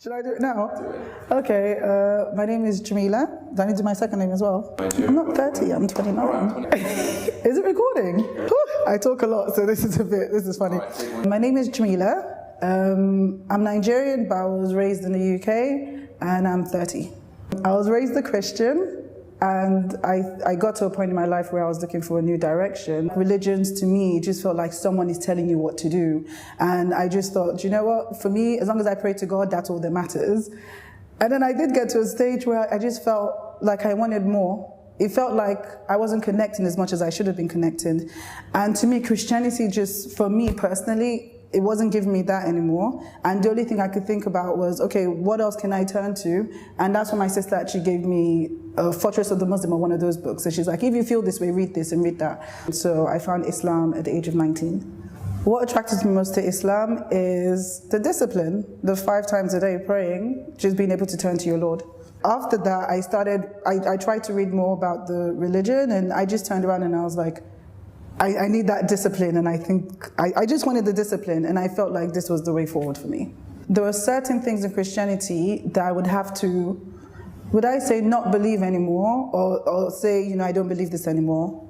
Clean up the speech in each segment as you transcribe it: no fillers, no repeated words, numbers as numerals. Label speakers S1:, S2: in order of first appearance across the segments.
S1: Should I do it now? Do it. Okay, my name is Jamila. Do I need to do my second name as well? I'm not 30, I'm 29. Is it recording? I talk a lot, so this is funny. My name is Jamila. I'm Nigerian, but I was raised in the UK, and I'm 30. I was raised a Christian, and I got to a point in my life where I was looking for a new direction. Religions, to me, just felt like someone is telling you what to do. And I just thought, you know what, for me, as long as I pray to God, that's all that matters. And then I did get to a stage where I just felt like I wanted more. It felt like I wasn't connecting as much as I should have been connected. And to me, Christianity just, for me personally, it wasn't giving me that anymore. And the only thing I could think about was, okay, what else can I turn to? And that's when my sister actually gave me Fortress of the Muslim, or one of those books. So she's like, if you feel this way, read this and read that. So I found Islam at the age of 19. What attracted me most to Islam is the discipline, the 5 times a day praying, just being able to turn to your Lord. After that, I tried to read more about the religion, and I just turned around and I was like, I need that discipline, and I think I just wanted the discipline, and I felt like this was the way forward for me. There were certain things in Christianity that I would have to, would I say not believe anymore, or say, you know, I don't believe this anymore,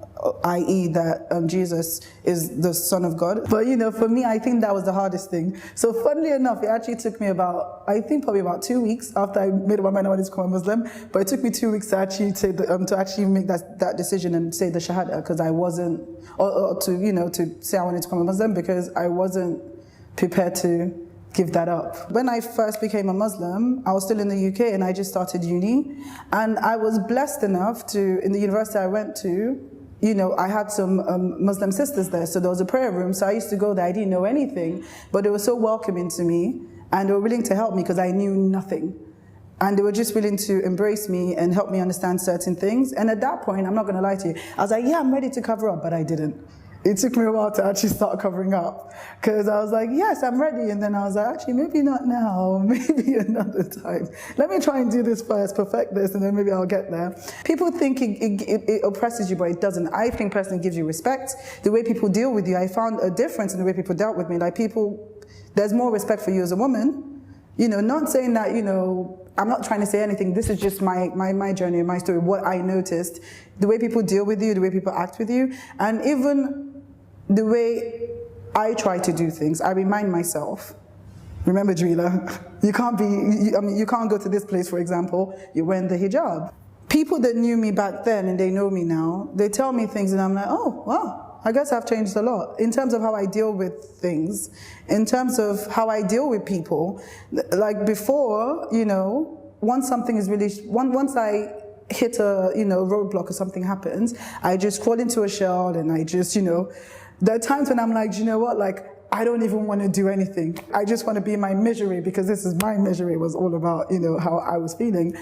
S1: i.e. that Jesus is the Son of God. But you know, for me, I think that was the hardest thing. So funnily enough, it actually took me probably about 2 weeks after I made up my mind I wanted to become a Muslim. But it took me 2 weeks to actually say to actually make that decision and say the Shahada, because I wasn't, or to say I wanted to become a Muslim, because I wasn't prepared to give that up. When I first became a Muslim, I was still in the UK and I just started uni. And I was blessed enough to, in the university I went to, you know, I had some Muslim sisters there, so there was a prayer room, so I used to go there. I didn't know anything, but they were so welcoming to me, and they were willing to help me because I knew nothing. And they were just willing to embrace me and help me understand certain things. And at that point, I'm not going to lie to you, I was like, yeah, I'm ready to cover up, but I didn't. It took me a while to actually start covering up, because I was like, yes, I'm ready. And then I was like, actually, maybe not now, maybe another time. Let me try and do this first, perfect this, and then maybe I'll get there. People think it oppresses you, but it doesn't. I think personally gives you respect. The way people deal with you, I found a difference in the way people dealt with me. Like there's more respect for you as a woman. You know, not saying that, you know, I'm not trying to say anything. This is just my journey, my story, what I noticed. The way people deal with you, the way people act with you, and even the way I try to do things. I remind myself, remember, Jamila, you can't go to this place, for example, you're wearing the hijab. People that knew me back then and they know me now, they tell me things and I'm like, oh, wow, I guess I've changed a lot in terms of how I deal with things, in terms of how I deal with people. Like before, you know, once I hit a, you know, roadblock or something happens, I just crawl into a shell and I just, you know, there are times when I'm like, you know what, like, I don't even want to do anything. I just want to be in my misery, because this is my misery. It was all about, you know, how I was feeling.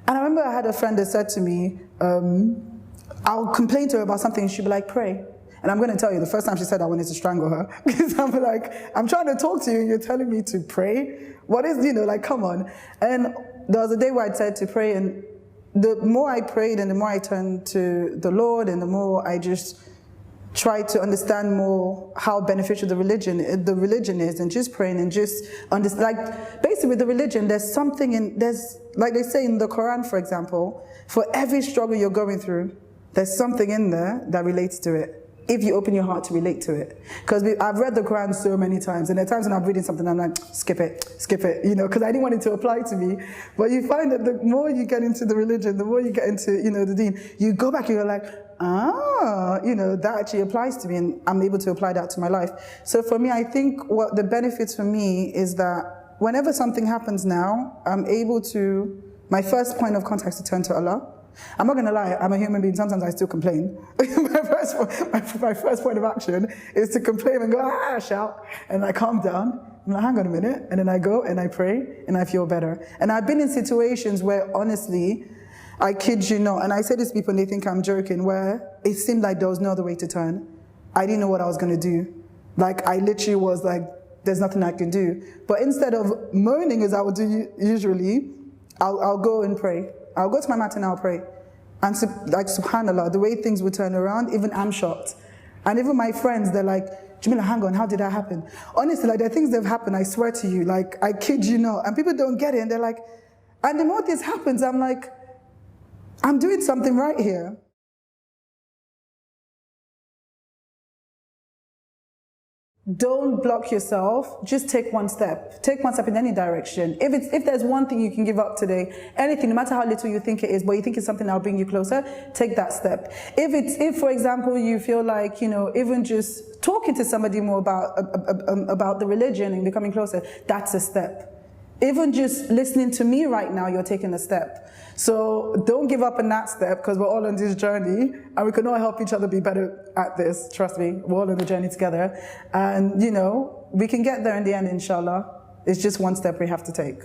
S1: And I remember I had a friend that said to me, I'll complain to her about something and she'd be like, pray. And I'm going to tell you, the first time she said I wanted to strangle her, because I'm like, I'm trying to talk to you and you're telling me to pray? What is, you know, like, come on. And there was a day where I said to pray, and the more I prayed and the more I turned to the Lord and the more I just try to understand more how beneficial the religion is, and just praying and just understand. Like, basically with the religion, there's like they say in the Quran, for example, for every struggle you're going through, there's something in there that relates to it, if you open your heart to relate to it. Because I've read the Quran so many times, and there are times when I'm reading something, I'm like, skip it, you know, because I didn't want it to apply to me. But you find that the more you get into the religion, the more you get into, you know, the deen, you go back and you're like, you know, that actually applies to me, and I'm able to apply that to my life. So for me, I think what the benefits for me is that whenever something happens now, I'm able to, my first point of contact is to turn to Allah. I'm not going to lie, I'm a human being, sometimes I still complain. my first point of action is to complain and go, shout, and I calm down. I'm like, hang on a minute, and then I go and I pray, and I feel better. And I've been in situations where, honestly, I kid you not, and I say this to people and they think I'm joking, where it seemed like there was no other way to turn. I didn't know what I was going to do. Like, I literally was like, there's nothing I can do. But instead of moaning as I would do usually, I'll go and pray. I'll go to my mat and I'll pray. And like, subhanAllah, the way things would turn around, even I'm shocked. And even my friends, they're like, Jamila, hang on, how did that happen? Honestly, like, there are things that have happened, I swear to you, like, I kid you not, and people don't get it, and they're like, and the more this happens, I'm like, I'm doing something right here. Don't block yourself, just take one step. Take one step in any direction. If there's one thing you can give up today, anything, no matter how little you think it is, but you think it's something that'll bring you closer, take that step. If for example, you feel like, you know, even just talking to somebody more about the religion and becoming closer, that's a step. Even just listening to me right now, you're taking a step. So don't give up on that step, because we're all on this journey and we can all help each other be better at this. Trust me, we're all on the journey together. And, you know, we can get there in the end, inshallah. It's just one step we have to take.